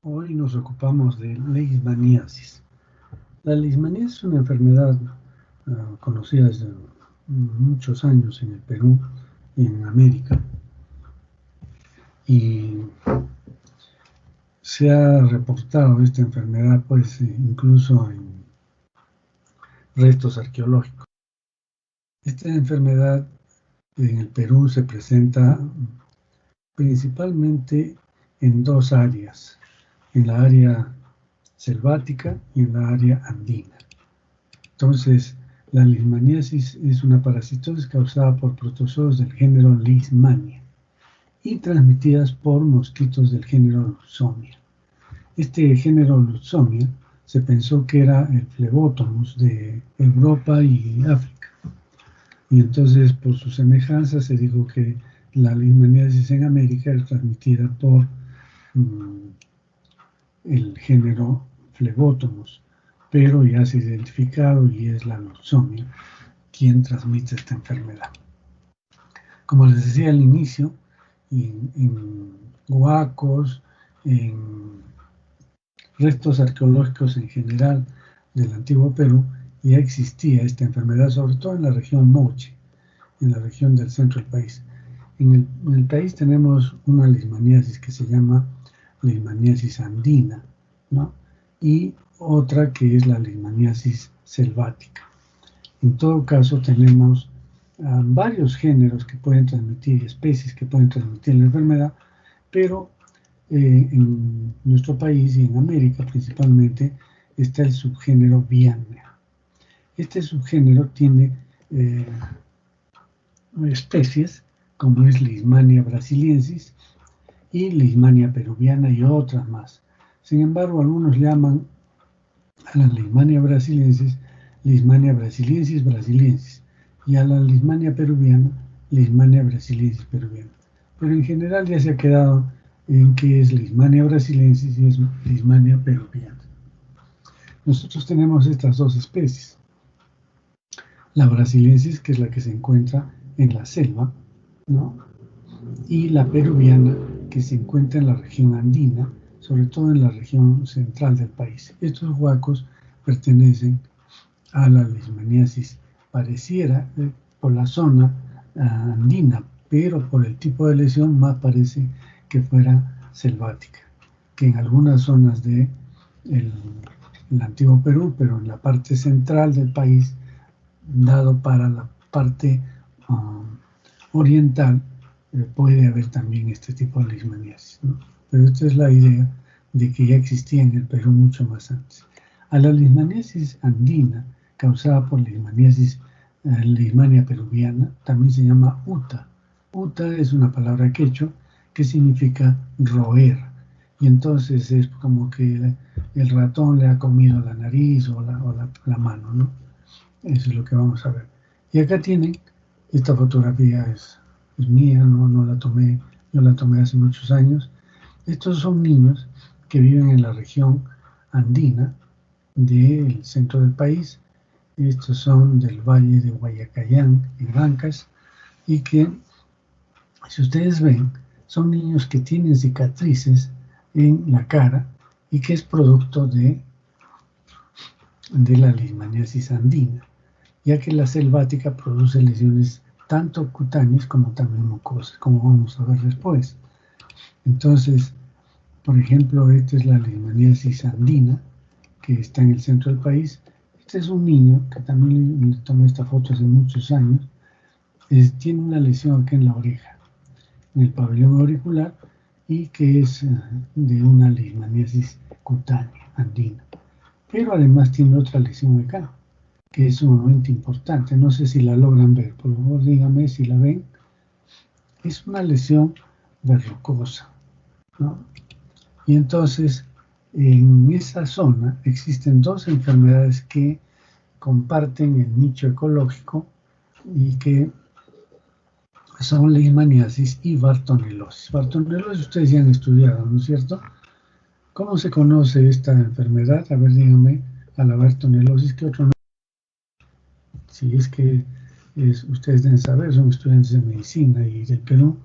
Hoy nos ocupamos de leishmaniasis. La leishmaniasis es una enfermedad conocida desde muchos años en el Perú y en América, y se ha reportado esta enfermedad pues incluso en restos arqueológicos. Esta enfermedad en el Perú se presenta principalmente en dos áreas, en la área selvática y en la área andina. Entonces, la leishmaniasis es una parasitosis causada por protozoos del género Leishmania y transmitidas por mosquitos del género Lutzomia. Este género Lutzomia se pensó que era el Phlebotomus de Europa y África. Y entonces, por su semejanza, se dijo que la leishmaniasis en América era transmitida por el género Phlebotomus, pero ya se ha identificado y es la Lutzomia quien transmite esta enfermedad. Como les decía al inicio, en huacos, en restos arqueológicos en general del antiguo Perú, ya existía esta enfermedad, sobre todo en la región Moche, en la región del centro del país. En el país tenemos una leishmaniasis que se llama leishmaniasis andina, ¿no? Y otra que es la leishmaniasis selvática. En todo caso, tenemos varios géneros que pueden transmitir, especies que pueden transmitir la enfermedad, pero en nuestro país y en América principalmente está el subgénero Viana. Este subgénero tiene especies como es Leishmania brasiliensis y Leishmania peruviana y otras más. Sin embargo, algunos llaman a la Leishmania brasiliensis brasiliensis y a la Leishmania peruviana Leishmania brasiliensis peruviana. Pero en general ya se ha quedado en que es Leishmania brasiliensis y es Leishmania peruviana. Nosotros tenemos estas dos especies. La brasiliensis, que es la que se encuentra en la selva, ¿no? Y la peruviana, que se encuentra en la región andina, sobre todo en la región central del país. Estos huacos pertenecen a la leishmaniasis, pareciera por la zona andina, pero por el tipo de lesión más parece que fuera selvática, que en algunas zonas de el antiguo Perú, pero en la parte central del país, dado para la parte oriental, puede haber también este tipo de leishmaniasis, ¿no? Pero esta es la idea de que ya existía en el Perú mucho más antes. A la leishmaniasis andina, causada por Leishmania peruviana, también se llama uta. Uta es una palabra quechua que significa roer, y entonces es como que el ratón le ha comido la nariz o la mano, ¿no? Eso es lo que vamos a ver. Y acá tienen, esta fotografía es mía, no la tomé, yo la tomé hace muchos años. Estos son niños que viven en la región andina del centro del país. Estos son del valle de Guayacayán, en Ancash, y que, si ustedes ven, son niños que tienen cicatrices en la cara y que es producto de la leishmaniasis andina, ya que la selvática produce lesiones tanto cutáneas como también mucosas, como vamos a ver después. Entonces, por ejemplo, esta es la leishmaniasis andina, que está en el centro del país. Este es un niño que también le tomé esta foto hace muchos años. Tiene una lesión aquí en la oreja, en el pabellón auricular, y que es de una leishmaniasis cutánea andina. Pero además tiene otra lesión acá, que es sumamente importante. No sé si la logran ver, por favor díganme si la ven. Es una lesión verrucosa, ¿no? Y entonces, en esa zona existen dos enfermedades que comparten el nicho ecológico y que son leishmaniasis y bartonelosis. Bartonelosis ustedes ya han estudiado, ¿no es cierto? ¿Cómo se conoce esta enfermedad? A ver, díganme, a la bartonelosis, ¿qué otro nombre? Si es que ustedes deben saber, son estudiantes de medicina y del Perú,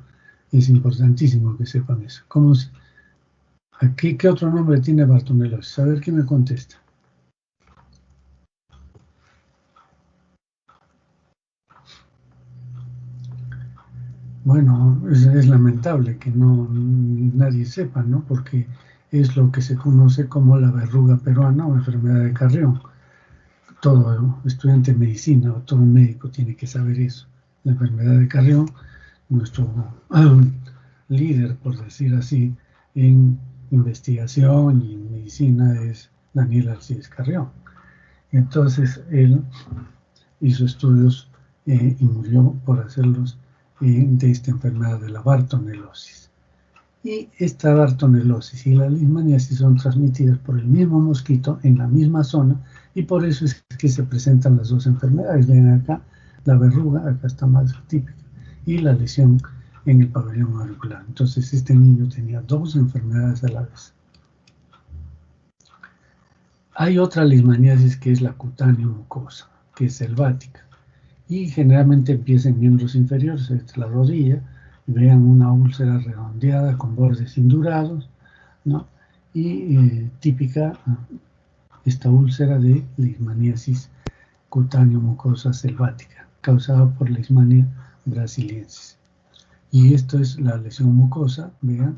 es importantísimo que sepan eso. Aquí, ¿qué otro nombre tiene Bartonelosis? A ver quién me contesta. Bueno, es lamentable que no nadie sepa, ¿no? Porque es lo que se conoce como la verruga peruana o enfermedad de Carrión. Todo estudiante de medicina o todo médico tiene que saber eso. La enfermedad de Carrión, nuestro líder, por decir así, en investigación y en medicina es Daniel Alcides Carrión. Entonces, él hizo estudios y murió por hacerlos de esta enfermedad de la bartonelosis. Y esta bartonelosis y la leishmaniasis son transmitidas por el mismo mosquito en la misma zona y por eso es que se presentan las dos enfermedades. Ven acá la verruga, acá está más típica, y la lesión en el pabellón auricular. Entonces este niño tenía dos enfermedades a la vez. Hay otra leishmaniasis que es la cutánea mucosa, que es selvática. Y generalmente empieza en miembros inferiores, desde la rodilla, vean una úlcera redondeada con bordes indurados, ¿no? Y típica esta úlcera de leishmaniasis cutáneo-mucosa selvática, causada por Leishmania brasiliensis. Y esto es la lesión mucosa, vean,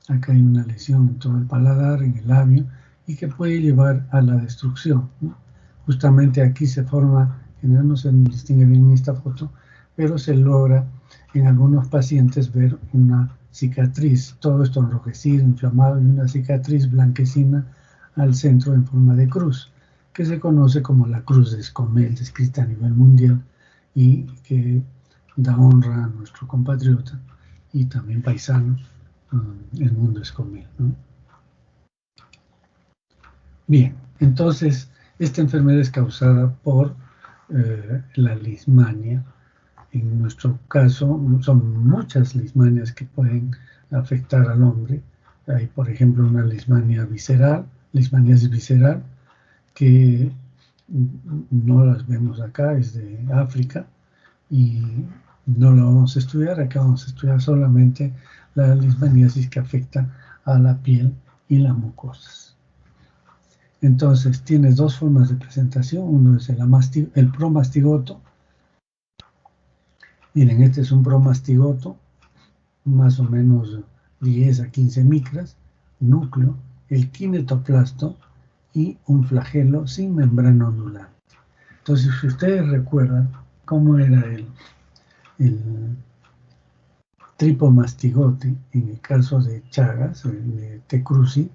acá hay una lesión en todo el paladar, en el labio, y que puede llevar a la destrucción, ¿no? Justamente aquí se forma, no se distingue bien en esta foto, pero se logra en algunos pacientes ver una cicatriz, todo esto enrojecido, inflamado, y una cicatriz blanquecina al centro en forma de cruz, que se conoce como la cruz de Escomel, descrita a nivel mundial, y que da honra a nuestro compatriota y también paisano, el mundo Escomel, ¿no? Bien, entonces esta enfermedad es causada por la leishmania. En nuestro caso son muchas leishmanias que pueden afectar al hombre. Hay, por ejemplo, una leishmania visceral, leishmaniasis visceral, que no las vemos acá, es de África y no lo vamos a estudiar. Acá vamos a estudiar solamente la leishmaniasis que afecta a la piel y las mucosas. Entonces, tienes dos formas de presentación. Uno es el promastigoto. Miren, este es un promastigoto, más o menos 10 a 15 micras, núcleo, el kinetoplasto y un flagelo sin membrana ondulante. Entonces, si ustedes recuerdan cómo era el tripomastigote en el caso de Chagas, de T. cruzi,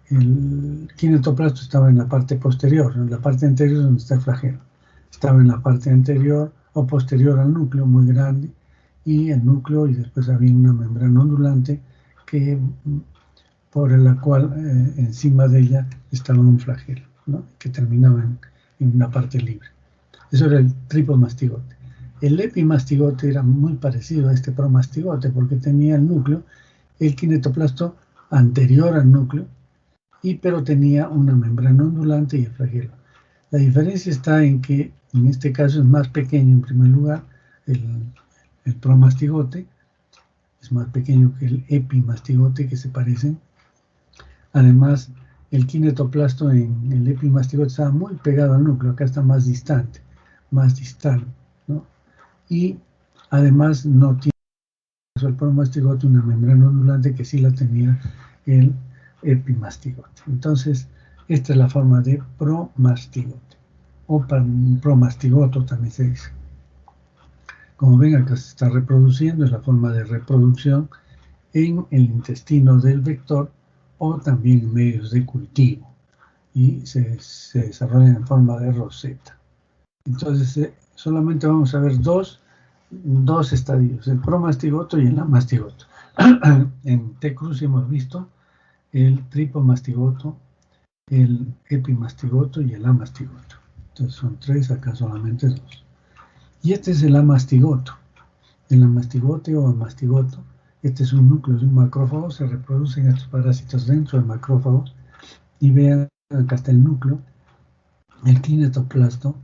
el kinetoplasto estaba en la parte posterior, en la parte anterior donde está el flagelo. Estaba en la parte anterior o posterior al núcleo, muy grande, y el núcleo, y después había una membrana ondulante que, por la cual encima de ella estaba un flagelo, ¿no? Que terminaba en una parte libre. Eso era el tripomastigote. El epimastigote era muy parecido a este promastigote porque tenía el núcleo, el kinetoplasto anterior al núcleo, pero tenía una membrana ondulante y el flagelo. La diferencia está en que en este caso es más pequeño en primer lugar, el promastigote es más pequeño que el epimastigote, que se parecen. Además, el kinetoplasto en el epimastigote estaba muy pegado al núcleo, acá está más distante, más distal, ¿no? Y además no tiene el promastigote una membrana ondulante que sí la tenía el epimastigote. Entonces, esta es la forma de promastigote, o promastigoto también se dice. Como ven, acá se está reproduciendo, es la forma de reproducción en el intestino del vector o también en medios de cultivo, y se desarrolla en forma de roseta. Entonces, solamente vamos a ver dos estadios, el promastigoto y el amastigoto. En T. cruzi hemos visto el tripomastigoto, el epimastigoto y el amastigoto. Entonces son tres, acá solamente dos. Y este es el amastigoto. El amastigote o amastigoto, este es un núcleo de un macrófago, se reproducen estos parásitos dentro del macrófago. Y vean, acá está el núcleo, el kinetoplasto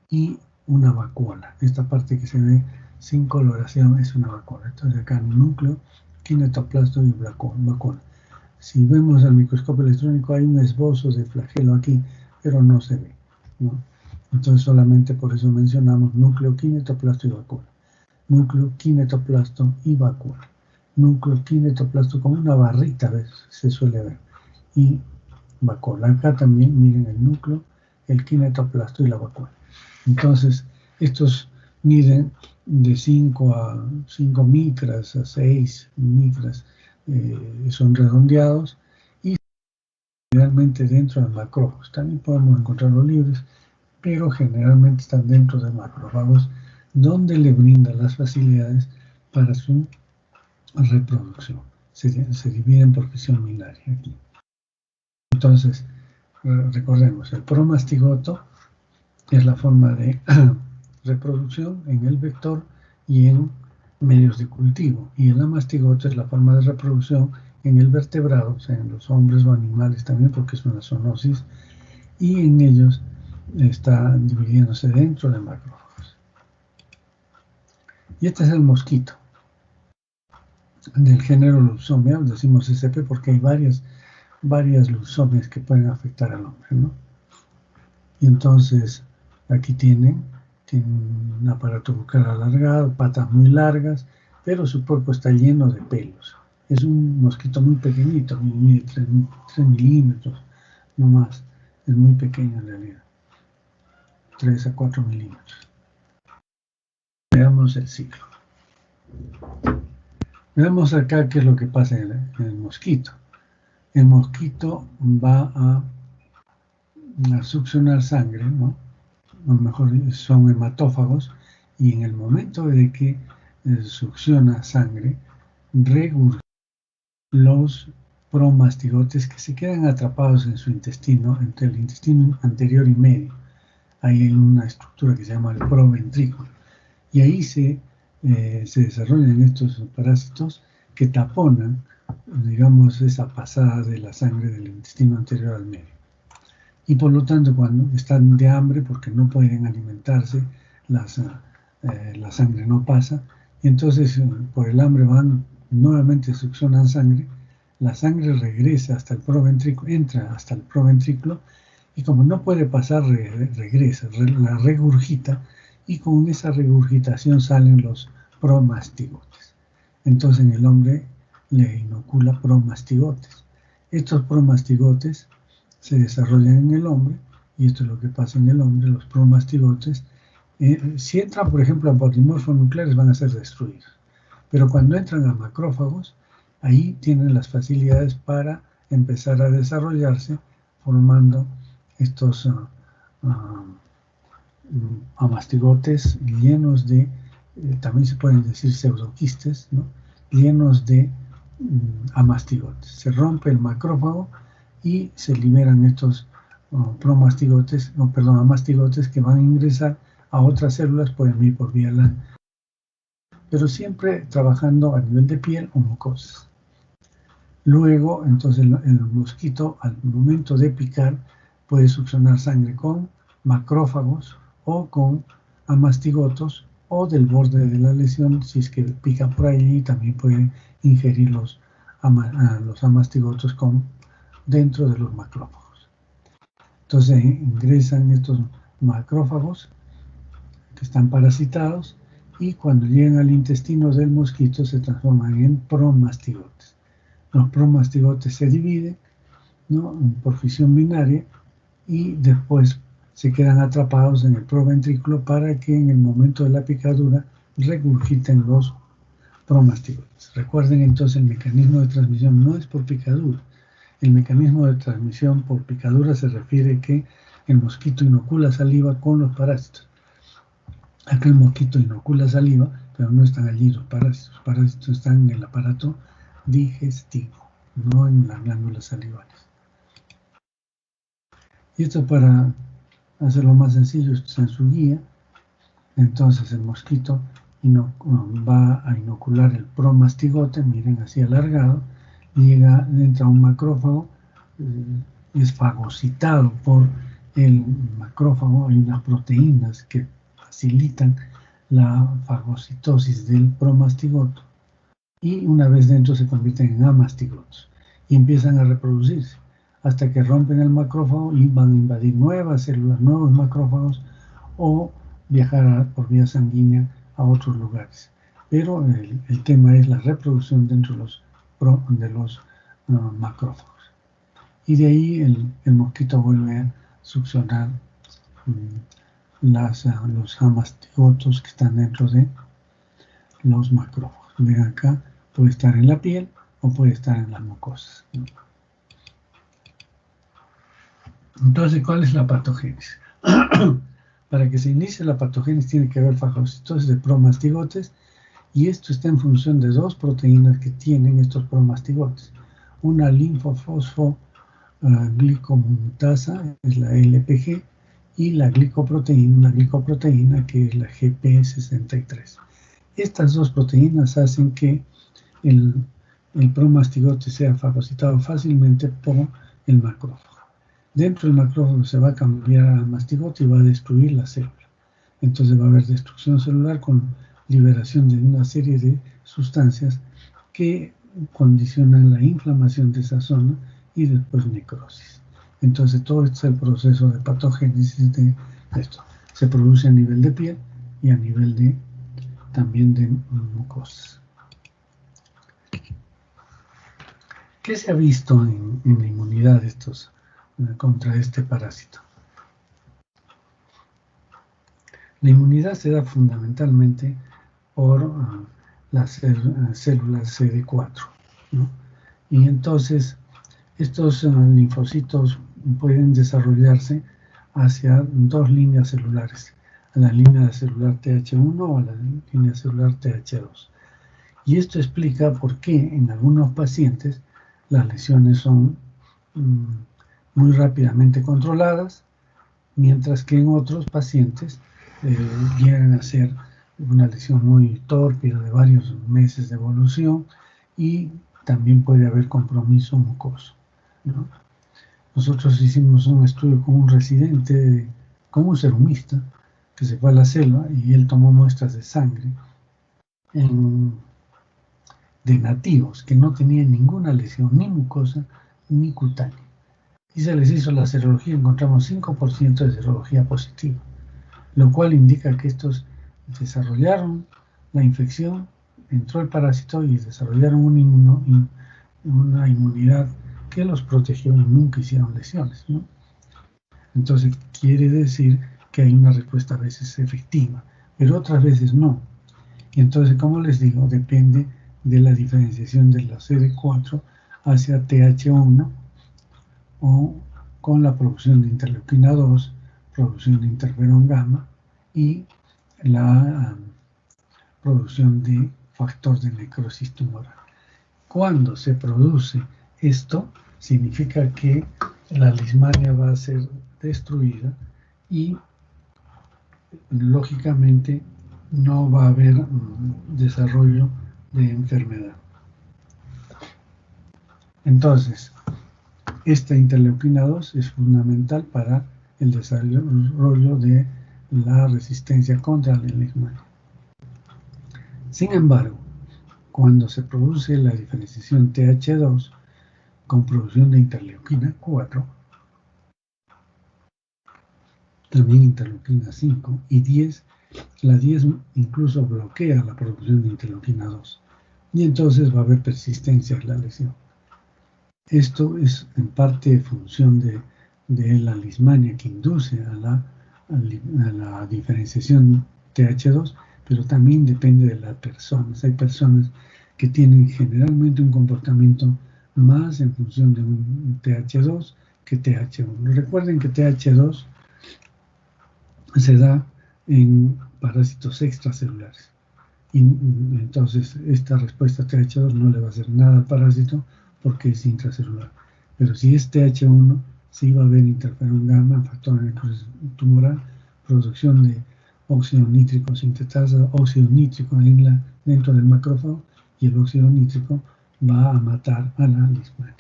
y una vacuola. Esta parte que se ve sin coloración es una vacuola. Entonces acá en el núcleo kinetoplasto y vacuna. Si vemos al microscopio electrónico hay un esbozo de flagelo aquí, pero no se ve, ¿no? Entonces solamente por eso mencionamos núcleo, kinetoplasto y vacuna. Núcleo, kinetoplasto y vacuna. Núcleo, kinetoplasto con una barrita, ¿ves? Se suele ver. Y vacuna. Acá también miren el núcleo, el kinetoplasto y la vacuna. Entonces, estos miden de 5 micras a 6 micras, son redondeados y generalmente dentro de macrófagos. También podemos encontrarlos libres, pero generalmente están dentro de macrófagos, donde le brindan las facilidades para su reproducción. Se dividen por fisión binaria aquí. Entonces, recordemos, el promastigoto es la forma de reproducción en el vector y en medios de cultivo, y el amastigoto es la forma de reproducción en el vertebrado, o sea, en los hombres o animales también, porque es una zoonosis, y en ellos está dividiéndose dentro de macrófagos. Y este es el mosquito del género Lousomia, decimos SP porque hay varias leusomias que pueden afectar al hombre, ¿no? Y entonces aquí tienen un aparato bucal alargado, patas muy largas, pero su cuerpo está lleno de pelos. Es un mosquito muy pequeñito, mide 3 milímetros, no más. Es muy pequeño en realidad, 3 a 4 milímetros. Veamos el ciclo. Veamos acá qué es lo que pasa en el mosquito. El mosquito va a succionar sangre, ¿no? A lo mejor son hematófagos, y en el momento de que succiona sangre, regurgita los promastigotes que se quedan atrapados en su intestino, entre el intestino anterior y medio. Ahí hay una estructura que se llama el proventrículo, y ahí se desarrollan estos parásitos que taponan, digamos, esa pasada de la sangre del intestino anterior al medio. Y por lo tanto, cuando están de hambre porque no pueden alimentarse, la sangre no pasa, y entonces por el hambre van, nuevamente succionan sangre, la sangre regresa hasta el proventrículo, entra hasta el proventrículo, y como no puede pasar, regresa, la regurgita, y con esa regurgitación salen los promastigotes. Entonces en el hombre le inocula promastigotes. Estos promastigotes se desarrollan en el hombre, y esto es lo que pasa en el hombre, los promastigotes. Si entran, por ejemplo, a polimorfos nucleares, van a ser destruidos. Pero cuando entran a macrófagos, ahí tienen las facilidades para empezar a desarrollarse, formando estos amastigotes llenos de, también se pueden decir pseudoquistes, ¿no? Llenos de amastigotes. Se rompe el macrófago y se liberan estos amastigotes que van a ingresar a otras células, pueden ir por vía pero siempre trabajando a nivel de piel o mucosas. Luego, entonces, el mosquito al momento de picar puede succionar sangre con macrófagos o con amastigotos, o del borde de la lesión, si es que pica por ahí, también puede ingerir los amastigotos dentro de los macrófagos. Entonces ingresan estos macrófagos que están parasitados, y cuando llegan al intestino del mosquito se transforman en promastigotes. Los promastigotes se dividen, ¿no?, por fisión binaria, y después se quedan atrapados en el proventrículo para que en el momento de la picadura regurgiten los promastigotes. Recuerden entonces, el mecanismo de transmisión no es por picadura. El mecanismo de transmisión por picadura se refiere que el mosquito inocula saliva con los parásitos. Acá el mosquito inocula saliva, pero no están allí los parásitos. Los parásitos están en el aparato digestivo, no en las glándulas salivales. Y esto, para hacerlo más sencillo, esto está en su guía. Entonces el mosquito va a inocular el promastigote, miren, así alargado, entra a un macrófago, es fagocitado por el macrófago. Hay unas proteínas que facilitan la fagocitosis del promastigoto. y una vez dentro se convierten en amastigotos y empiezan a reproducirse hasta que rompen el macrófago y van a invadir nuevas células, nuevos macrófagos o viajar por vía sanguínea a otros lugares. Pero el tema es la reproducción dentro de los macrófagos. Y de ahí el mosquito vuelve a succionar los amastigotos que están dentro de los macrófagos. Ven acá, puede estar en la piel o puede estar en las mucosas. Entonces, ¿cuál es la patogénesis? Para que se inicie la patogénesis tiene que haber fagocitosis de promastigotes, y esto está en función de dos proteínas que tienen estos promastigotes. Una linfofosfoglicomutasa, es la LPG, y la glicoproteína que es la GP63. Estas dos proteínas hacen que el promastigote sea fagocitado fácilmente por el macrófago. Dentro del macrófago se va a cambiar a mastigote y va a destruir la célula. Entonces va a haber destrucción celular con liberación de una serie de sustancias que condicionan la inflamación de esa zona y después necrosis. Entonces todo este es el proceso de patogénesis de esto. Se produce a nivel de piel y a nivel también de mucosas. ¿Qué se ha visto en la inmunidad contra este parásito? La inmunidad se da fundamentalmente por las células CD4, ¿no? Y entonces estos linfocitos pueden desarrollarse hacia dos líneas celulares, a la línea celular TH1 o a la línea celular TH2. Y esto explica por qué en algunos pacientes las lesiones son muy rápidamente controladas, mientras que en otros pacientes llegan a ser una lesión muy torpe de varios meses de evolución y también puede haber compromiso mucoso, ¿no? Nosotros hicimos un estudio con un residente, con un serumista, que se fue a la selva y él tomó muestras de sangre de nativos que no tenían ninguna lesión, ni mucosa ni cutánea. Y se les hizo la serología y encontramos 5% de serología positiva, lo cual indica que estos desarrollaron la infección, entró el parásito y desarrollaron una inmunidad que los protegió y nunca hicieron lesiones, ¿no? Entonces quiere decir que hay una respuesta a veces efectiva, pero otras veces no. Y entonces, como les digo, depende de la diferenciación de la CD4 hacia TH1 o con la producción de interleuquina 2, producción de interferón gamma y la producción de factor de necrosis tumoral. Cuando se produce esto, significa que la lismania va a ser destruida y lógicamente no va a haber desarrollo de enfermedad. Entonces, esta interleuquina 2 es fundamental para el desarrollo de la resistencia contra la lismania. Sin embargo, cuando se produce la diferenciación TH2 con producción de interleuquina 4, también interleuquina 5 y 10, la 10 incluso bloquea la producción de interleuquina 2 y entonces va a haber persistencia en la lesión. Esto es en parte función de la lismania que induce a la diferenciación TH2, pero también depende de las personas. Hay personas que tienen generalmente un comportamiento más en función de un TH2 que TH1. Recuerden que TH2 se da en parásitos extracelulares. Y entonces esta respuesta TH2 no le va a hacer nada al parásito porque es intracelular. Pero si es TH1, sí va a haber interferón gamma, factor de necrosis tumoral, producción de óxido nítrico sintetasa, óxido nítrico dentro del macrófago, y el óxido nítrico va a matar a la lismania.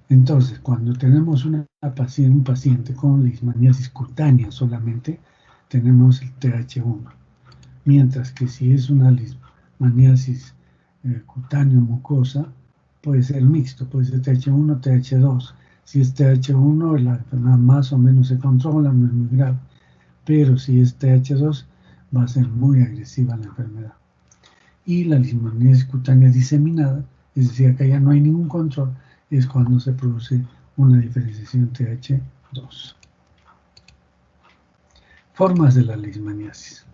Entonces, cuando tenemos un paciente con leishmaniasis cutánea solamente, tenemos el TH1. Mientras que si es una maniasis cutáneo mucosa, puede ser mixto, puede ser TH1, TH2. Si es TH1, la enfermedad más o menos se controla, no es muy grave. Pero si es TH2, va a ser muy agresiva la enfermedad. Y la leishmaniasis cutánea diseminada, es decir, acá ya no hay ningún control, es cuando se produce una diferenciación TH2. Formas de la leishmaniasis.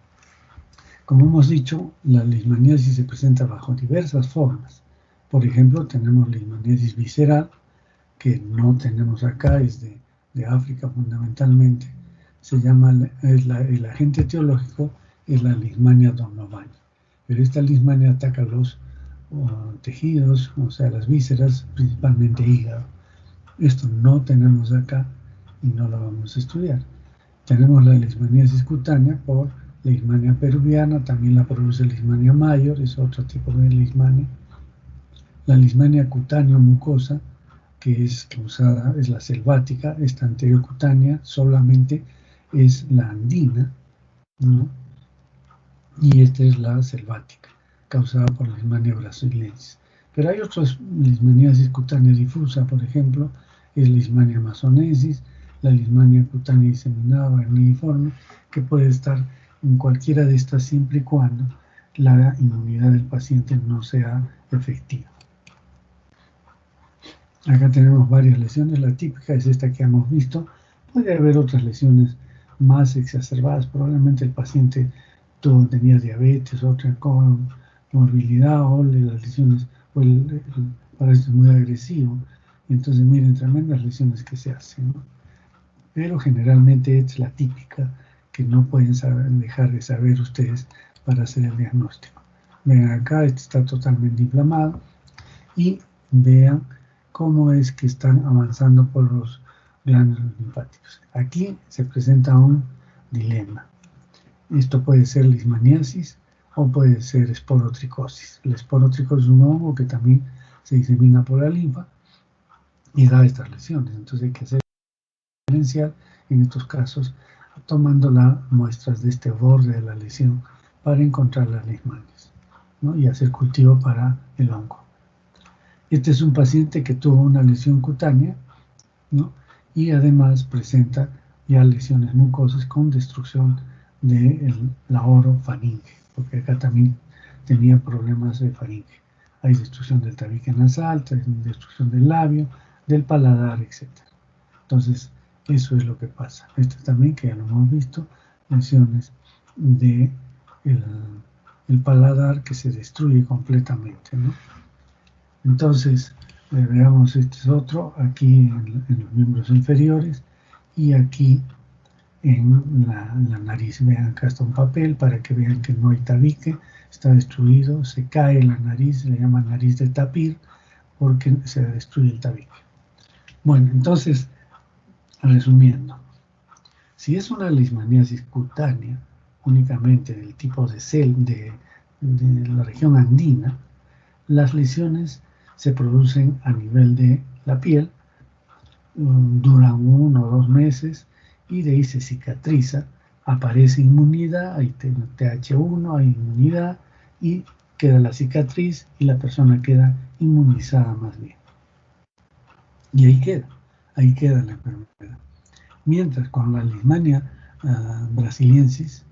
Como hemos dicho, la leishmaniasis se presenta bajo diversas formas. Por ejemplo, tenemos leishmaniasis visceral, que no tenemos acá, es de África fundamentalmente. Se llama, el agente etiológico es la Leishmania donovani. Pero esta leishmania ataca los tejidos, o sea, las vísceras, principalmente hígado. Esto no tenemos acá y no lo vamos a estudiar. Tenemos la leishmaniasis cutánea por leishmania peruviana, también la produce leishmania mayor, es otro tipo de leishmania. La leishmania cutánea mucosa, que es causada, es la selvática, esta anteriorcutánea solamente es la andina, ¿no? Y esta es la selvática, causada por la leishmania brasiliensis. Pero hay otras leishmaniasis cutánea difusa, por ejemplo, es leishmania amazonesis, la leishmania cutánea diseminada verniforme, que puede estar en cualquiera de estas siempre y cuando la inmunidad del paciente no sea efectiva. Acá tenemos varias lesiones, la típica es esta que hemos visto. Puede haber otras lesiones más exacerbadas, probablemente el paciente tenía diabetes, otra comorbilidad, o las lesiones, o el parásito es muy agresivo. Y entonces miren, tremendas lesiones que se hacen, ¿no? Pero generalmente es la típica que no pueden dejar de saber ustedes para hacer el diagnóstico. Vean acá, este está totalmente inflamado y vean cómo es que están avanzando por los ganglios linfáticos. Aquí se presenta un dilema. Esto puede ser leishmaniasis o puede ser esporotricosis. La esporotricosis es un hongo que también se disemina por la linfa y da estas lesiones. Entonces hay que hacer diferencial en estos casos tomando las muestras de este borde de la lesión para encontrar las leishmanias, ¿no? Y hacer cultivo para el hongo. Este es un paciente que tuvo una lesión cutánea, ¿no? Y además presenta ya lesiones mucosas con destrucción de la orofaringe, porque acá también tenía problemas de faringe. Hay destrucción del tabique nasal, hay destrucción del labio, del paladar, etc. Entonces, eso es lo que pasa. Esto también, que ya lo hemos visto, lesiones del paladar que se destruye completamente, ¿no? Entonces, veamos, este es otro, aquí en los miembros inferiores y aquí en la nariz. Vean, acá está un papel para que vean que no hay tabique, está destruido, se cae la nariz, se le llama nariz de tapir porque se destruye el tabique. Bueno, entonces, resumiendo, si es una leishmaniasis cutánea, únicamente del tipo de la región andina, las lesiones se producen a nivel de la piel, duran 1 o 2 meses y de ahí se cicatriza, aparece inmunidad, hay TH1, hay inmunidad y queda la cicatriz y la persona queda inmunizada más bien. Y ahí queda la enfermedad. Mientras con la leishmania brasiliensis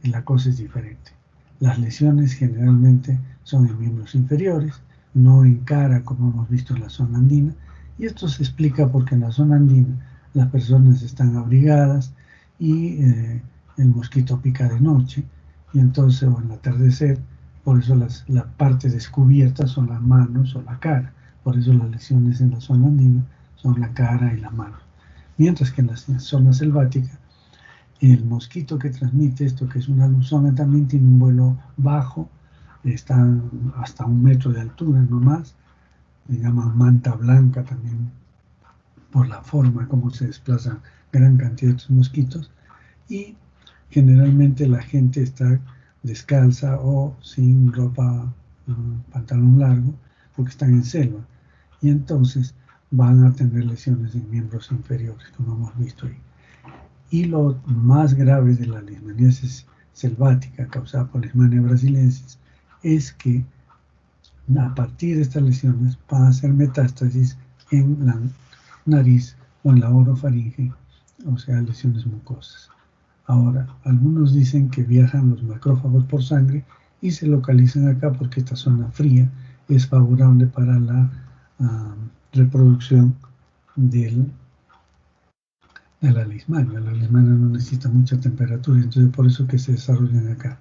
la cosa es diferente. Las lesiones generalmente son en miembros inferiores, no en cara como hemos visto en la zona andina, y esto se explica porque en la zona andina las personas están abrigadas y el mosquito pica de noche, y entonces o en el atardecer, por eso la parte descubierta son las manos o la cara, por eso las lesiones en la zona andina son la cara y la mano. Mientras que en la zona selvática, el mosquito que transmite esto, que es una luzona, también tiene un vuelo bajo, está hasta 1 metro de altura no más, le llaman manta blanca también por la forma como se desplazan gran cantidad de estos mosquitos, y generalmente la gente está descalza o sin ropa, pantalón largo, porque están en selva, y entonces van a tener lesiones en miembros inferiores, como hemos visto ahí. Y lo más grave de la leishmaniasis selvática causada por Leishmania brasiliensis es que a partir de estas lesiones van a hacer metástasis en la nariz o en la orofaringe, o sea, lesiones mucosas. Ahora, algunos dicen que viajan los macrófagos por sangre y se localizan acá porque esta zona fría es favorable para la reproducción de la leishmania. La leishmania no necesita mucha temperatura, entonces por eso que se desarrollan acá.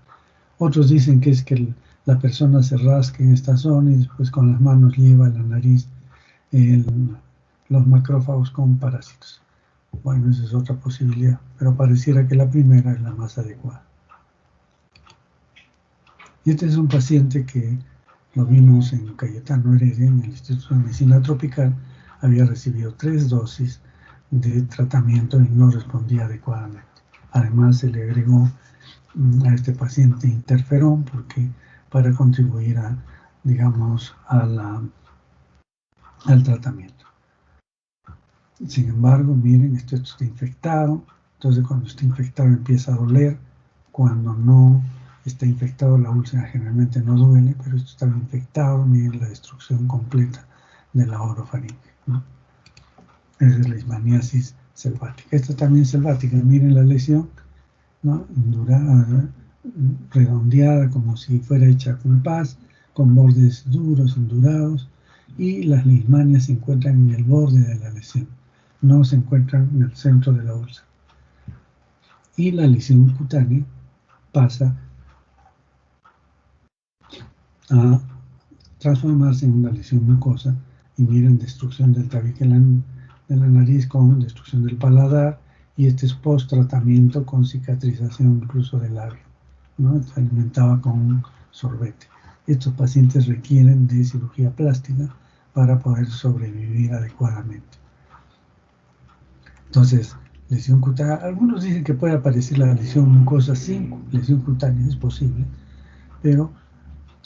Otros dicen que es que la persona se rasca en esta zona y después con las manos lleva a la nariz los macrófagos con parásitos. Bueno, esa es otra posibilidad, pero pareciera que la primera es la más adecuada. Y este es un paciente que lo vimos en Cayetano Heredia, en el Instituto de Medicina Tropical. Había recibido 3 dosis de tratamiento y no respondía adecuadamente. Además, se le agregó a este paciente interferón porque para contribuir a, digamos, al tratamiento. Sin embargo, miren, esto está infectado. Entonces, cuando está infectado empieza a doler. Cuando no está infectado, la úlcera generalmente no duele, pero esto estaba infectado. Miren la destrucción completa de la orofaringe, ¿no? Esa es la leishmaniasis selvática. Esta también es selvática. Miren la lesión, ¿no? Redondeada, como si fuera hecha con paz, con bordes duros, endurados, y las leishmanias se encuentran en el borde de la lesión, no se encuentran en el centro de la úlcera. Y la lesión cutánea pasa a transformarse en una lesión mucosa, y miren, destrucción del tabique de la nariz con destrucción del paladar, y este es post-tratamiento con cicatrización incluso del labio, ¿no? Se alimentaba con un sorbete. Estos pacientes requieren de cirugía plástica para poder sobrevivir adecuadamente. Entonces, lesión cutánea, algunos dicen que puede aparecer la lesión mucosa sin lesión cutánea, es posible, pero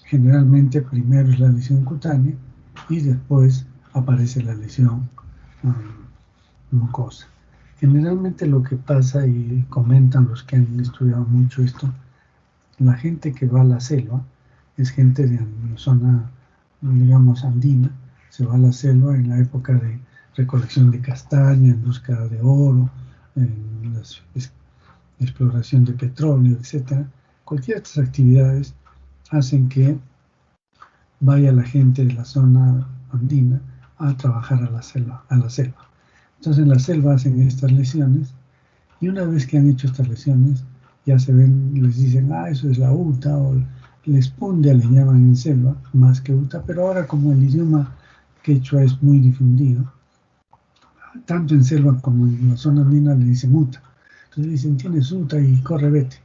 generalmente primero es la lesión cutánea y después aparece la lesión mucosa. Generalmente lo que pasa, y comentan los que han estudiado mucho esto, la gente que va a la selva es gente de la zona, digamos, andina. Se va a la selva en la época de recolección de castaña, en busca de oro, en la exploración de petróleo, etc. Cualquiera de estas actividades hacen que vaya la gente de la zona andina a trabajar a la selva. Entonces en la selva hacen estas lesiones, y una vez que han hecho estas lesiones, ya se ven, les dicen, eso es la uta, o la espundia le llaman en selva, más que uta, pero ahora como el idioma quechua es muy difundido, tanto en selva como en la zona andina le dicen uta. Entonces dicen, tienes uta y corre, vete.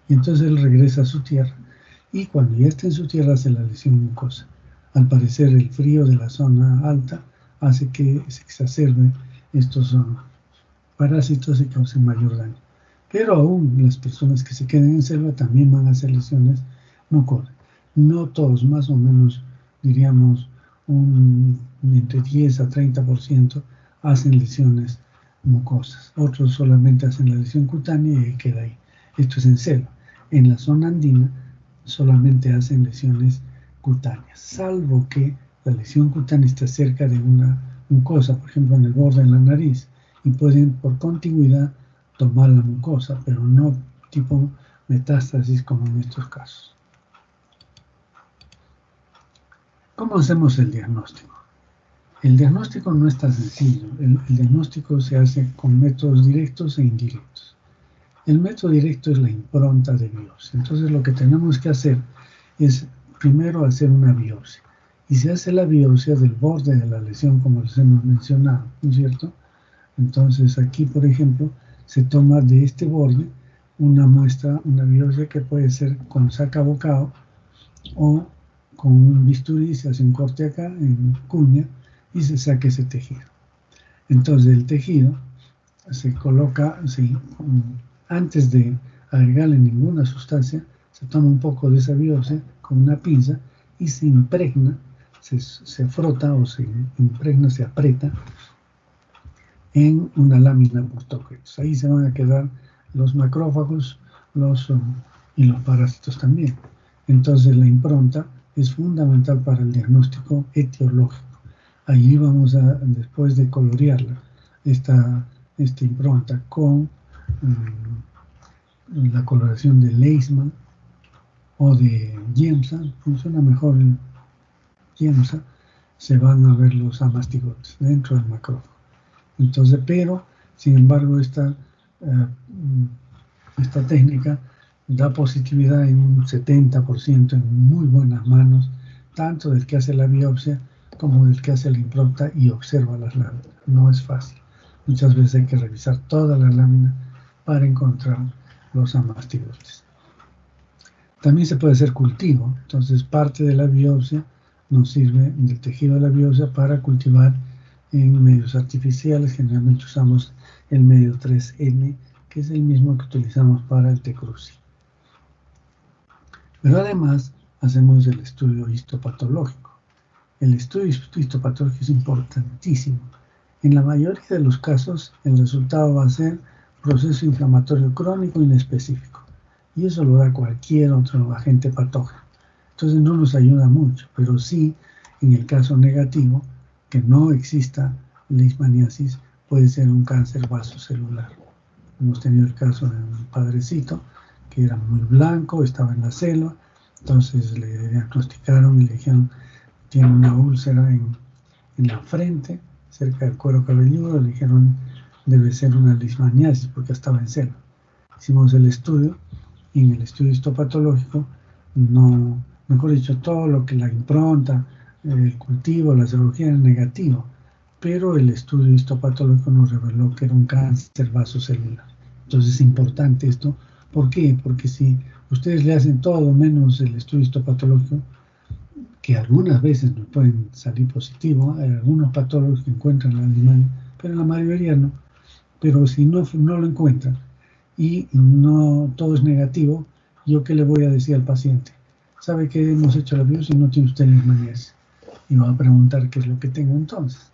Y entonces él regresa a su tierra, y cuando ya está en su tierra hace la lesión mucosa. Al parecer el frío de la zona alta hace que se exacerben estos parásitos y causen mayor daño. Pero aún las personas que se queden en selva también van a hacer lesiones mucosas. No todos, más o menos diríamos entre 10 a 30% hacen lesiones mucosas. Otros solamente hacen la lesión cutánea y queda ahí. Esto es en selva. En la zona andina solamente hacen lesiones cutáneas, salvo que la lesión cutánea está cerca de una mucosa, por ejemplo en el borde de la nariz, y pueden por contigüidad tomar la mucosa, pero no tipo metástasis como en estos casos. ¿Cómo hacemos el diagnóstico? El diagnóstico no es tan sencillo. El diagnóstico se hace con métodos directos e indirectos. El método directo es la impronta de biopsia. Entonces lo que tenemos que hacer es primero hacer una biopsia. Y se hace la biopsia del borde de la lesión, como les hemos mencionado, ¿no es cierto? Entonces aquí, por ejemplo, se toma de este borde una muestra, una biopsia que puede ser con sacabocado o con un bisturí, se hace un corte acá en cuña y se saca ese tejido. Entonces el tejido se coloca, antes de agregarle ninguna sustancia, se toma un poco de esa biopsia con una pinza y se impregna, se frota o se impregna, se aprieta en una lámina por toque. Ahí se van a quedar los macrófagos y los parásitos también. Entonces la impronta es fundamental para el diagnóstico etiológico. Allí vamos a, después de colorearla, esta impronta con la coloración de Leishman o de Giemsa, funciona mejor el Giemsa, se van a ver los amastigotes dentro del macrófago. Entonces, pero, sin embargo, esta técnica da positividad en un 70%, en muy buenas manos, tanto del que hace la biopsia como del que hace la impronta y observa las láminas. No es fácil. Muchas veces hay que revisar toda la lámina para encontrar los amastigotes. También se puede hacer cultivo, entonces parte de la biopsia nos sirve del tejido de la biopsia para cultivar en medios artificiales. Generalmente usamos el medio 3N, que es el mismo que utilizamos para el T-Cruci. Pero además hacemos el estudio histopatológico. El estudio histopatológico es importantísimo. En la mayoría de los casos el resultado va a ser proceso inflamatorio crónico inespecífico. Y eso lo da cualquier otro agente patógeno. Entonces no nos ayuda mucho, pero sí, en el caso negativo, que no exista leishmaniasis, puede ser un cáncer vasocelular. Hemos tenido el caso de un padrecito que era muy blanco, estaba en la selva, entonces le diagnosticaron y le dijeron, tiene una úlcera en la frente, cerca del cuero cabelludo, le dijeron, debe ser una leishmaniasis porque estaba en selva. Hicimos el estudio, y en el estudio histopatológico, no, mejor dicho, todo lo que la impronta, el cultivo, la serología era negativo, pero el estudio histopatológico nos reveló que era un cáncer vasocelular. Entonces es importante esto. ¿Por qué? Porque si ustedes le hacen todo menos el estudio histopatológico, que algunas veces nos pueden salir positivo, hay algunos patólogos que encuentran la leishmania, pero la mayoría no. Pero si no lo encuentran y no todo es negativo, ¿yo qué le voy a decir al paciente? ¿Sabe que hemos hecho la biopsia y no tiene usted leishmaniasis? Y va a preguntar qué es lo que tengo entonces.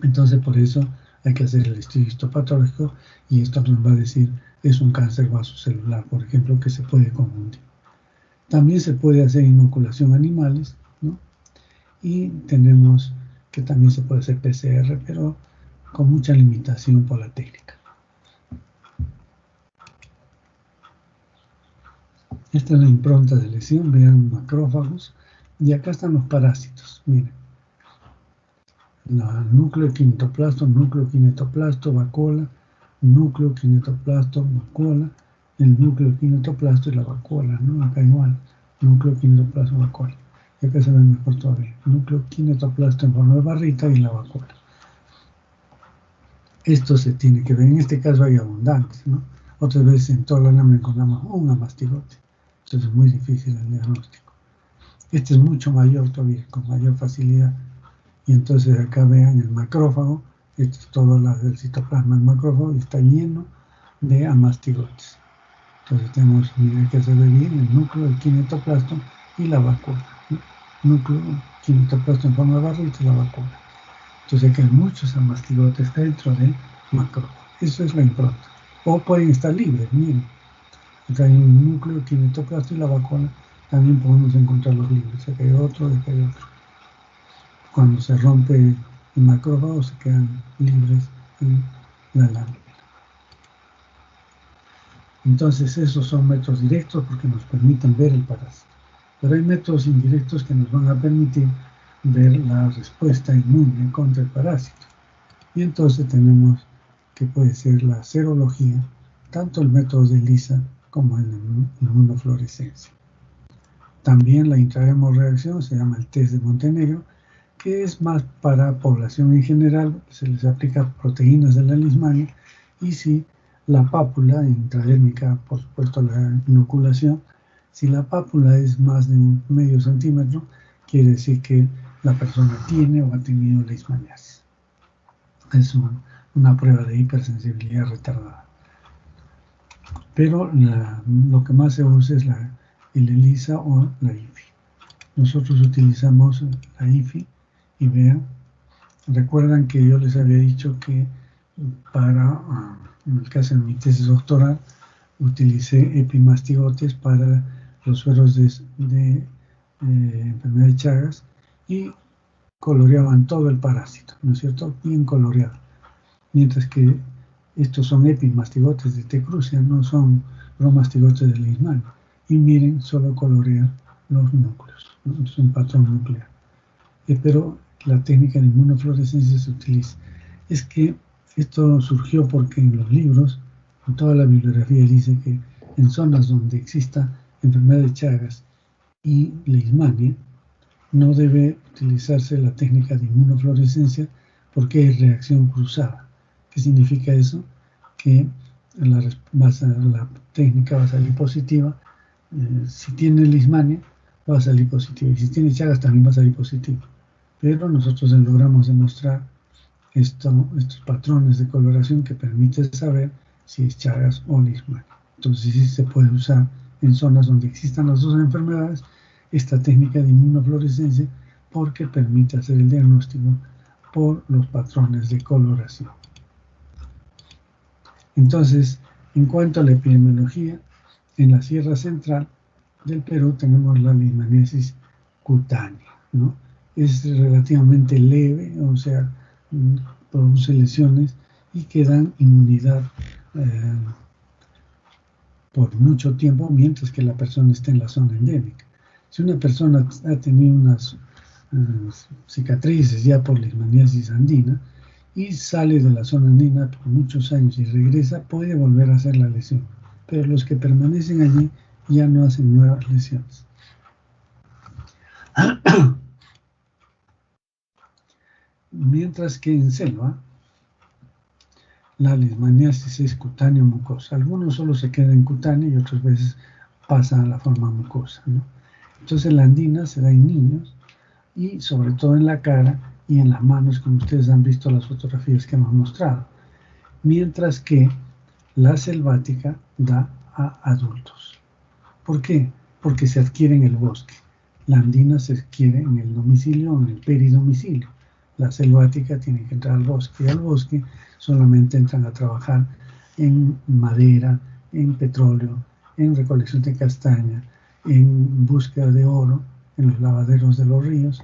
Entonces por eso hay que hacer el estudio histopatológico y esto nos va a decir es un cáncer vasocelular, por ejemplo, que se puede confundir. También se puede hacer inoculación a animales, ¿no? Y tenemos que también se puede hacer PCR, pero con mucha limitación por la técnica. Esta es la impronta de lesión, vean macrófagos, y acá están los parásitos, miren. Núcleo quinetoplasto, núcleo quinetoplasto, vacuola, núcleo quinetoplasto, vacuola, el núcleo quinetoplasto y la vacuola, ¿no? Acá igual, núcleo quinetoplasto, vacuola. Y acá se ve mejor todavía, núcleo quinetoplasto en forma de barrita y la vacuola. Esto se tiene que ver, en este caso hay abundantes, ¿no? Otras veces en toda la lámina encontramos un amastigote, entonces es muy difícil el diagnóstico. Este es mucho mayor todavía, con mayor facilidad. Y entonces acá vean el macrófago, esto es todo el citoplasma del macrófago y está lleno de amastigotes. Entonces tenemos, miren que se ve bien, el núcleo, el quinetoplasto y la vacuola. Núcleo, quinetoplasto en forma de barrita y la vacuola. Entonces aquí hay muchos amastigotes dentro del macrófago. Eso es la impronta. O pueden estar libres, miren. Acá hay un núcleo, quinetoplasto y la vacuola. También podemos encontrar los libres. Acá hay otro y acá hay otro. Cuando se rompe el macrófago se quedan libres en la lámina. Entonces esos son métodos directos porque nos permiten ver el parásito. Pero hay métodos indirectos que nos van a permitir ver la respuesta inmune contra el parásito. Y entonces tenemos que puede ser la serología, tanto el método de ELISA como en la inmunofluorescencia. También la intrahemorreacción se llama el test de Montenegro, que es más para población en general, se les aplica proteínas de la leishmania, y si la pápula intradérmica, por supuesto la inoculación, si la pápula es más de un medio centímetro, quiere decir que la persona tiene o ha tenido leishmaniasis. Es una prueba de hipersensibilidad retardada. Pero lo que más se usa es el ELISA o la IFI. Nosotros utilizamos la IFI y vean, recuerdan que yo les había dicho que para, en el caso de mi tesis doctoral, utilicé epimastigotes para los sueros de enfermedad de Chagas y coloreaban todo el parásito, ¿no es cierto? Bien coloreado. Mientras que estos son epimastigotes de T. crucia, no son bromastigotes de Leishmania. Y miren, solo colorea los núcleos, ¿no? Es un patrón nuclear. Pero la técnica de inmunofluorescencia se utiliza. Es que esto surgió porque en los libros, en toda la bibliografía dice que en zonas donde exista enfermedad de Chagas y Leishmania, no debe utilizarse la técnica de inmunofluorescencia porque hay reacción cruzada. ¿Qué significa eso? Que la técnica va a salir positiva. Si tiene Leishmania, va a salir positiva. Y si tiene Chagas, también va a salir positivo. Pero nosotros logramos demostrar estos patrones de coloración que permiten saber si es Chagas o Leishmania. Entonces sí se puede usar en zonas donde existan las dos enfermedades esta técnica de inmunofluorescencia porque permite hacer el diagnóstico por los patrones de coloración. Entonces, en cuanto a la epidemiología, en la Sierra Central del Perú tenemos la leishmaniasis cutánea, ¿no? Es relativamente leve, o sea, produce lesiones y que dan inmunidad por mucho tiempo mientras que la persona esté en la zona endémica. Si una persona ha tenido unas cicatrices ya por leishmaniasis andina y sale de la zona andina por muchos años y regresa, puede volver a hacer la lesión. Pero los que permanecen allí ya no hacen nuevas lesiones. Mientras que en selva, la leishmaniasis es cutáneo-mucosa. Algunos solo se quedan en cutánea y otras veces pasan a la forma mucosa, ¿no? Entonces la andina se da en niños y sobre todo en la cara y en las manos, como ustedes han visto las fotografías que hemos mostrado. Mientras que la selvática da a adultos. ¿Por qué? Porque se adquiere en el bosque. La andina se adquiere en el domicilio o en el peridomicilio. La selvática tiene que entrar al bosque. Y al bosque solamente entran a trabajar en madera, en petróleo, en recolección de castaña, en búsqueda de oro, en los lavaderos de los ríos.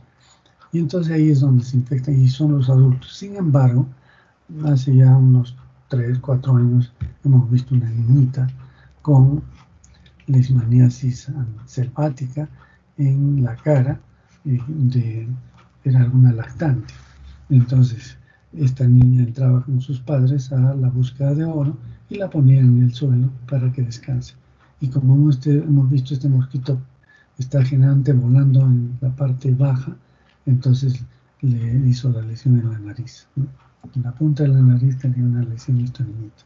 Y entonces ahí es donde se infectan y son los adultos. Sin embargo, hace ya unos 3, 4 años hemos visto una niñita con leishmaniasis selvática en la cara era alguna lactante. Entonces, esta niña entraba con sus padres a la búsqueda de oro y la ponían en el suelo para que descanse. Y como hemos visto, este mosquito está generalmente volando en la parte baja, entonces le hizo la lesión en la nariz, ¿no? En la punta de la nariz tenía una lesión esta niñita.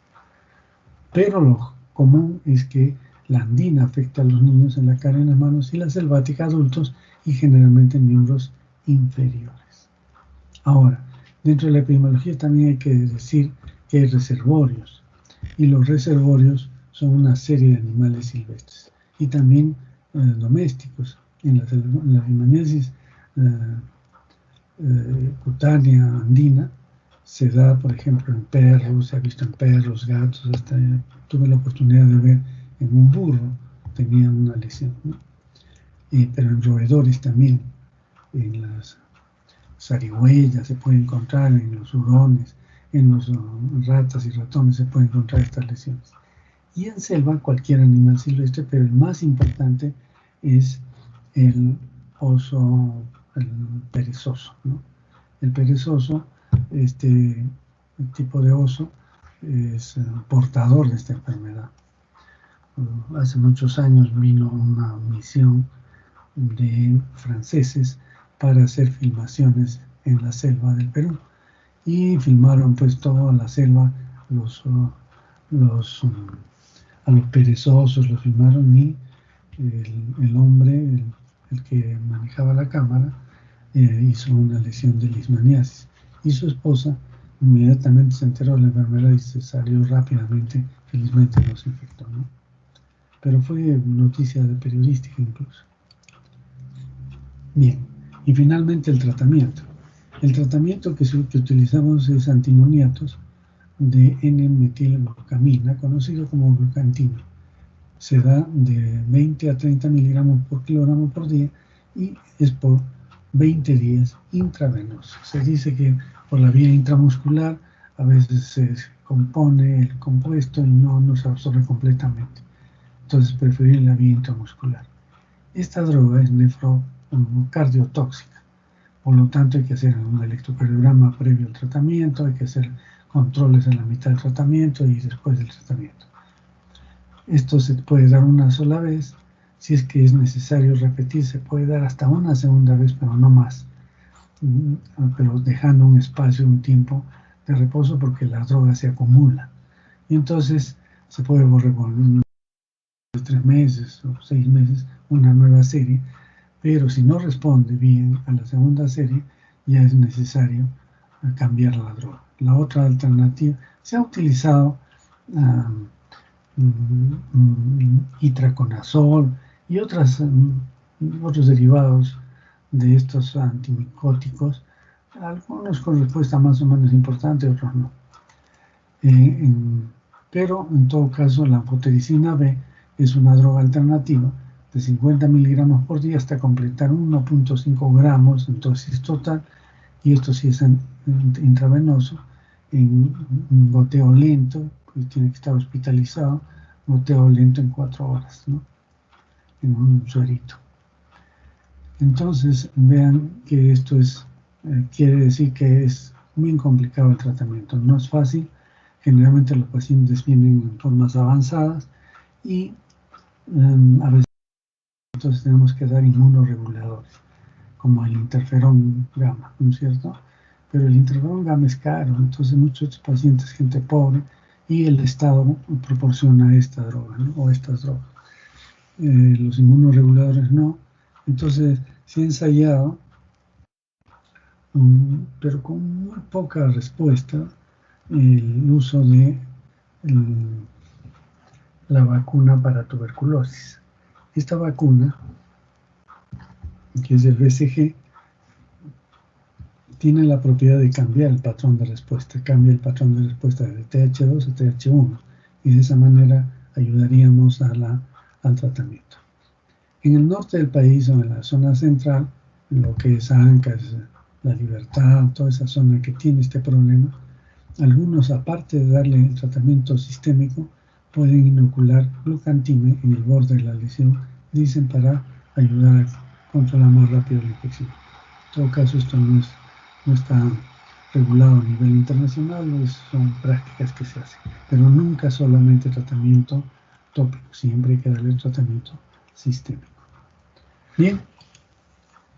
Pero lo común es que la andina afecta a los niños en la cara y en las manos y la selvática a adultos y generalmente en miembros inferiores. Ahora, dentro de la epidemiología también hay que decir que hay reservorios y los reservorios son una serie de animales silvestres y también domésticos. En la leishmaniasis cutánea andina se da, por ejemplo, en perros, se ha visto en perros, gatos, hasta tuve la oportunidad de ver en un burro, tenía una lesión, ¿no? Pero en roedores también, en las zarigüeyas se puede encontrar, en los hurones, en los ratas y ratones se pueden encontrar estas lesiones. Y en selva cualquier animal silvestre, pero el más importante es el oso, el perezoso, ¿no? El perezoso, este tipo de oso, es portador de esta enfermedad. Hace muchos años vino una misión de franceses para hacer filmaciones en la selva del Perú y filmaron pues toda la selva, a los perezosos los filmaron y el hombre, el que manejaba la cámara, hizo una lesión de leishmaniasis y su esposa inmediatamente se enteró de la enfermedad y se salió rápidamente, felizmente no se infectó, ¿no? Pero fue noticia de periodística incluso. Bien, y finalmente el tratamiento. El tratamiento que utilizamos es antimoniatos de N-metilglucamina, conocido como glucantina. se da de 20 a 30 miligramos por kilogramo por día y es por 20 días intravenoso. Se dice que por la vía intramuscular a veces se compone el compuesto y no se absorbe completamente. Entonces preferir la vía intramuscular. Esta droga es nefrocardiotóxica, por lo tanto hay que hacer un electrocardiograma previo al tratamiento, hay que hacer controles a la mitad del tratamiento y después del tratamiento. Esto se puede dar una sola vez. Si es que es necesario repetir, se puede dar hasta una segunda vez, pero no más. Pero dejando un espacio, un tiempo de reposo, porque la droga se acumula. Y entonces se puede volver por 3 meses o 6 meses una nueva serie, pero si no responde bien a la segunda serie, ya es necesario cambiar la droga. La otra alternativa se ha utilizado itraconazol y otros derivados de estos antimicóticos, algunos con respuesta más o menos importante, otros no. Pero en todo caso la anfotericina B es una droga alternativa de 50 miligramos por día hasta completar 1.5 gramos en dosis total, y esto sí es intravenoso, en un goteo lento, pues tiene que estar hospitalizado, goteo lento en 4 horas, ¿no? En un suerito. Entonces vean que esto quiere decir que es bien complicado el tratamiento, no es fácil. Generalmente los pacientes vienen en formas avanzadas y a veces entonces tenemos que dar inmunoreguladores, como el interferón gamma, ¿no es cierto? Pero el interferón gamma es caro, entonces muchos pacientes, gente pobre, y el Estado proporciona esta droga, ¿no? O estas drogas. Los inmunoreguladores no. Entonces se ha ensayado, pero con muy poca respuesta, el uso de la vacuna para tuberculosis. Esta vacuna, que es el BCG, tiene la propiedad de cambiar el patrón de respuesta, cambia el patrón de respuesta de TH2 a TH1, y de esa manera ayudaríamos al tratamiento. En el norte del país o en la zona central, en lo que es Ancash, La Libertad, toda esa zona que tiene este problema, algunos, aparte de darle el tratamiento sistémico, pueden inocular glucantime en el borde de la lesión, dicen, para ayudar a controlar más rápido la infección. En todo caso, esto no está regulado a nivel internacional, son prácticas que se hacen, pero nunca solamente tratamiento tópico, siempre hay que darle el tratamiento sistémico. Bien,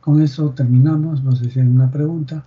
con eso terminamos, no sé si hay una pregunta.